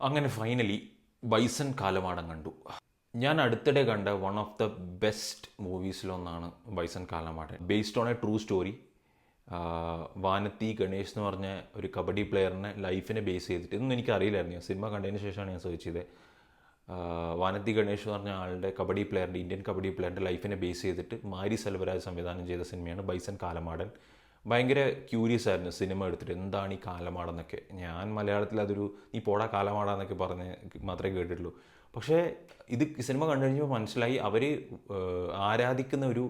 അങ്ങനെ finally bison കാലമാടം കണ്ടു. ഞാൻ അടുത്തിടെ കണ്ട വൺ ഓഫ് ദ ബെസ്റ്റ് മൂവീസിലൊന്നാണ് bison Kaalamaadan. Based on a true story. Vanathi Ganesh എന്ന് പറഞ്ഞ ഒരു കബഡി പ്ലെയറിനെ ലൈഫിനെ ബേസ് ചെയ്തിട്ട്, ഇതൊന്നും എനിക്കറിയില്ലായിരുന്നു. ഞാൻ സിനിമ കണ്ടതിന് ശേഷമാണ് ഞാൻ സെർച്ച് ചെയ്തത്. വാനത്തി ഗണേഷ് എന്ന് പറഞ്ഞ ആളുടെ കബഡി പ്ലെയറിൻ്റെ, ഇന്ത്യൻ കബഡി പ്ലെയറിൻ്റെ ലൈഫിനെ ബേസ് ചെയ്തിട്ട് മാരി സെൽവരാജ് സംവിധാനം ചെയ്ത സിനിമയാണ് ബൈസൺ കാലമാടൻ. ഭയങ്കര ക്യൂരിയസ് ആയിരുന്നു സിനിമ എടുത്തിട്ട്, എന്താണ് ഈ കാലമാടെന്നൊക്കെ. ഞാൻ മലയാളത്തിൽ അതൊരു നീ പോടാ കാലമാടാന്നൊക്കെ പറഞ്ഞ് മാത്രമേ കേട്ടിട്ടുള്ളൂ. പക്ഷേ ഇത് സിനിമ കണ്ടു കഴിഞ്ഞപ്പോൾ മനസ്സിലായി, അവർ ആരാധിക്കുന്ന ഒരു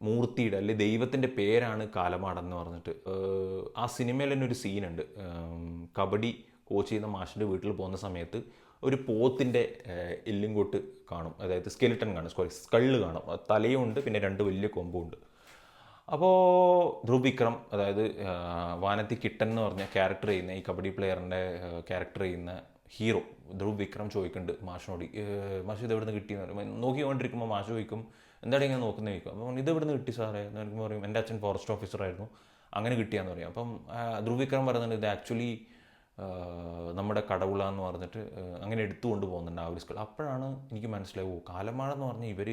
മൂർത്തിയുടെ അല്ലെ ദൈവത്തിൻ്റെ പേരാണ് കാലമാടെന്ന് പറഞ്ഞിട്ട്. ആ സിനിമയിൽ തന്നെ ഒരു സീനുണ്ട്. കബഡി കോച്ച് ചെയ്യുന്ന മാഷിൻ്റെ വീട്ടിൽ പോകുന്ന സമയത്ത് ഒരു പോത്തിൻ്റെ എല്ലും കൊട്ട് കാണും, അതായത് സ്കെലിട്ടൺ കാണും, സ്കള്ള് കാണും. തലയും ഉണ്ട്, പിന്നെ രണ്ട് വലിയ കൊമ്പും ഉണ്ട്. അപ്പോൾ ധ്രുവ് വിക്രം, അതായത് വാനത്തി കിട്ടൻ എന്ന് പറഞ്ഞ ക്യാരക്ടർ ചെയ്യുന്ന, ഈ കബഡി പ്ലെയറിൻ്റെ ക്യാരക്ടർ ചെയ്യുന്ന ഹീറോ ധ്രുവ് വിക്രം ചോദിക്കുന്നുണ്ട് മാഷിനോട്, മാഷ് ഇത് എവിടെ നിന്ന് കിട്ടിയെന്ന് പറയും. നോക്കിക്കൊണ്ടിരിക്കുമ്പോൾ മാഷ് ചോദിക്കും, എന്താണ് ഇങ്ങനെ നോക്കുന്നത് ചോദിക്കും. അപ്പം ഇത് എവിടെ നിന്ന് കിട്ടി സാറേ എന്ന് പറയുമ്പോൾ പറയും, എൻ്റെ അച്ഛൻ ഫോറസ്റ്റ് ഓഫീസറായിരുന്നു, അങ്ങനെ കിട്ടിയാന്ന് പറയും. അപ്പം ധ്രുവ് വിക്രം പറയുന്നുണ്ട്, ഇത് ആക്ച്വലി നമ്മുടെ കടവുളാന്ന് പറഞ്ഞിട്ട് അങ്ങനെ എടുത്തുകൊണ്ട് പോകുന്നുണ്ട് ആ ഒരു സ്കൂൾ. അപ്പോഴാണ് എനിക്ക് മനസ്സിലാവും, കാലമാടെന്ന് പറഞ്ഞാൽ ഇവർ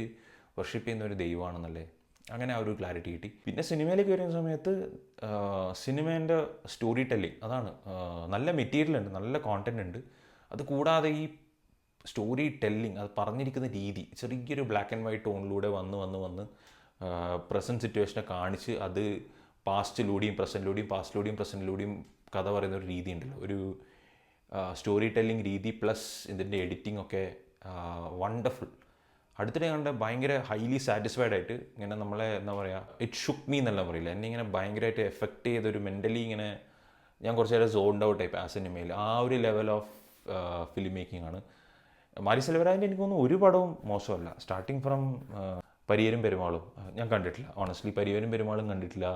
വർഷിപ്പ് ചെയ്യുന്ന ഒരു ദൈവമാണെന്നല്ലേ. അങ്ങനെ ആ ഒരു ക്ലാരിറ്റി കിട്ടി. പിന്നെ സിനിമയിലേക്ക് വരുന്ന സമയത്ത് സിനിമേൻ്റെ സ്റ്റോറി ടെല്ലിങ്, അതാണ്. നല്ല മെറ്റീരിയൽ ഉണ്ട്, നല്ല കോണ്ടൻറ് ഉണ്ട്. അത് കൂടാതെ ഈ സ്റ്റോറി ടെല്ലിങ്, അത് പറഞ്ഞിരിക്കുന്ന രീതി, ചെറിയൊരു ബ്ലാക്ക് ആൻഡ് വൈറ്റ് ടോണിലൂടെ വന്ന് പ്രസൻറ്റ് സിറ്റുവേഷനെ കാണിച്ച് അത് പാസ്റ്റിലൂടെയും പ്രസൻറ്റിലൂടെയും കഥ പറയുന്ന ഒരു രീതി ഉണ്ടല്ലോ, ഒരു സ്റ്റോറി ടെല്ലിങ് രീതി പ്ലസ് ഇതിൻ്റെ എഡിറ്റിംഗ് ഒക്കെ വണ്ടർഫുൾ. അടുത്തിടെ കണ്ട ഭയങ്കര ഹൈലി സാറ്റിസ്ഫൈഡ് ആയിട്ട്, ഇങ്ങനെ നമ്മളെ എന്താ പറയുക, ഇറ്റ് ഷുക്ക് മീ എന്നെല്ലാം പറയില്ല, എന്നെ ഇങ്ങനെ ഭയങ്കരമായിട്ട് എഫക്റ്റ് ചെയ്തൊരു മെൻ്റലി ഇങ്ങനെ ഞാൻ കുറച്ച് നേരം സോൺഡ് ഔട്ട് ആയി ആ സിനിമയിൽ. ആ ഒരു ലെവൽ ഓഫ് ഫിലിം മേക്കിംഗ് ആണ്. മാരി സെൽവരാജിൻ്റെ എനിക്ക് തോന്നുന്നു ഒരു പടവും മോശമല്ല. സ്റ്റാർട്ടിങ് ഫ്രം പരിയരും പെരുമാളും ഞാൻ കണ്ടിട്ടില്ല, ഓണസ്റ്റ്ലി. പരിയരും പെരുമാളും കണ്ടിട്ടില്ല,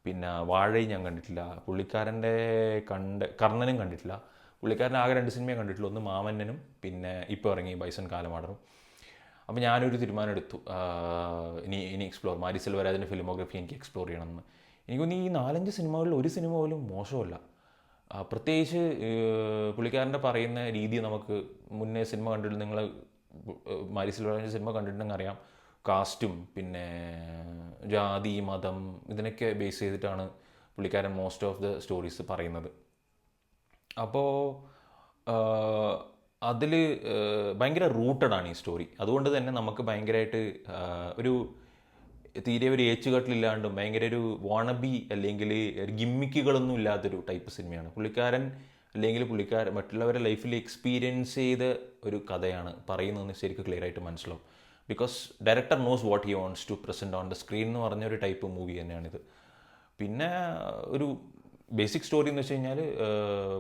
പിന്നെ വാഴയും ഞാൻ കണ്ടിട്ടില്ല. പുള്ളിക്കാരൻ്റെ കർണനും കണ്ടിട്ടില്ല. പുള്ളിക്കാരൻ ആകെ 2 സിനിമയെ കണ്ടിട്ടുള്ളൂ, ഒന്ന് മാമന്നനും പിന്നെ ഇപ്പോൾ ഇറങ്ങി ബൈസൺ കാലമാടനും. അപ്പോൾ ഞാനൊരു തീരുമാനം എടുത്തു, ഇനി എക്സ്പ്ലോർ, മാരി സെൽവരാജിൻ്റെ ഫിലിമോഗ്രഫി എനിക്ക് എക്സ്പ്ലോർ ചെയ്യണമെന്ന്. എനിക്കൊന്ന് ഈ 4-5 സിനിമകളിൽ ഒരു സിനിമ പോലും മോശമല്ല. പ്രത്യേകിച്ച് പുള്ളിക്കാരൻ്റെ പറയുന്ന രീതി, നമുക്ക് മുന്നേ സിനിമ കണ്ടിട്ട്, നിങ്ങൾ മാരി സെൽവരാജിൻ്റെ സിനിമ കണ്ടിട്ടുണ്ടെങ്കിൽ അറിയാം, കാസ്റ്റും പിന്നെ ജാതി മതം ഇതിനൊക്കെ ബേസ് ചെയ്തിട്ടാണ് പുള്ളിക്കാരൻ മോസ്റ്റ് ഓഫ് ദ സ്റ്റോറീസ് പറയുന്നത്. അപ്പോൾ അതിൽ ഭയങ്കര റൂട്ടഡാണ് ഈ സ്റ്റോറി. അതുകൊണ്ട് തന്നെ നമുക്ക് ഭയങ്കരമായിട്ട് ഒരു തീരെ ഒരു ഏച്ചുകെട്ടിലില്ലാണ്ടും ഭയങ്കര ഒരു വാണബി അല്ലെങ്കിൽ ഗിമ്മിക്കുകളൊന്നും ഇല്ലാത്തൊരു ടൈപ്പ് സിനിമയാണ്. പുള്ളിക്കാരൻ മറ്റുള്ളവരുടെ ലൈഫിൽ എക്സ്പീരിയൻസ് ചെയ്ത ഒരു കഥയാണ് പറയുന്നതെന്ന് ശരിക്കും ക്ലിയർ ആയിട്ട് മനസ്സിലാവും. Because director knows what he wants to present on the screen എന്ന് പറഞ്ഞൊരു ടൈപ്പ് മൂവി തന്നെയാണിത്. പിന്നെ ഒരു ബേസിക് സ്റ്റോറി എന്ന് വെച്ച് കഴിഞ്ഞാൽ,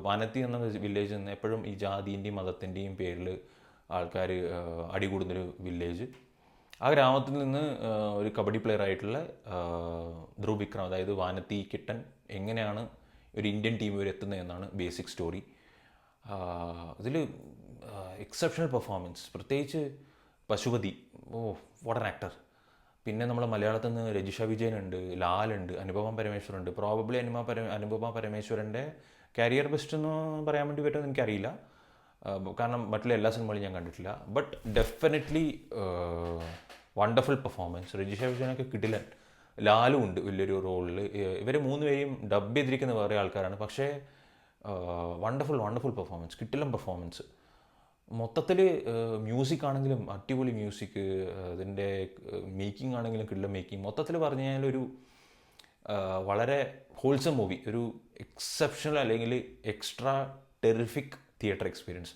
വാനത്തി എന്ന വില്ലേജിൽ നിന്ന് എപ്പോഴും ഈ ജാതിൻ്റെയും മതത്തിൻ്റെയും പേരിൽ ആൾക്കാർ അടികൂടുന്നൊരു വില്ലേജ്. ആ ഗ്രാമത്തിൽ നിന്ന് ഒരു കബഡി പ്ലെയർ ആയിട്ടുള്ള ധ്രുവ് വിക്രം, അതായത് വാനത്തി കിട്ടൻ, എങ്ങനെയാണ് ഒരു ഇന്ത്യൻ ടീം വരെ എത്തുന്നത് എന്നാണ് ബേസിക് സ്റ്റോറി. ഇതിൽ എക്സെപ്ഷണൽ പെർഫോമൻസ്, പ്രത്യേകിച്ച് പശുപതി, വാട്ട് ആൻ ആക്ടർ. പിന്നെ നമ്മളെ മലയാളത്തിൽ നിന്ന് രജിഷ വിജയനുണ്ട്, ലാലുണ്ട്, അനുപമ പരമേശ്വറുണ്ട്. പ്രോബബ്ലി അനുപമ പരമേശ്വരൻ്റെ കരിയർ ബെസ്റ്റ് എന്ന് പറയാൻ വേണ്ടി പറ്റുമെന്ന് എനിക്കറിയില്ല, കാരണം മറ്റുള്ള എല്ലാ സിനിമകളും ഞാൻ കണ്ടിട്ടില്ല. But definitely wonderful performance. Rajisha വിജയനൊക്കെ കിടിലൻ. ലാലും ഉണ്ട് വലിയൊരു റോളിൽ. ഇവർ 3 പേരെയും ഡബ് ചെയ്തിരിക്കുന്ന വേറെ ആൾക്കാരാണ്, പക്ഷേ വണ്ടർഫുൾ പെർഫോമൻസ്, കിടിലൻ പെർഫോമൻസ്. മൊത്തത്തിൽ മ്യൂസിക് ആണെങ്കിലും അടിപൊളി മ്യൂസിക്, അതിൻ്റെ മേക്കിംഗ് ആണെങ്കിലും കിടിലൻ മേക്കിംഗ്. മൊത്തത്തിൽ പറഞ്ഞു കഴിഞ്ഞാൽ ഒരു വളരെ ഹോൾസം മൂവി, ഒരു എക്സെപ്ഷണൽ അല്ലെങ്കിൽ എക്സ്ട്രാ ടെറിഫിക് തിയേറ്റർ എക്സ്പീരിയൻസ്.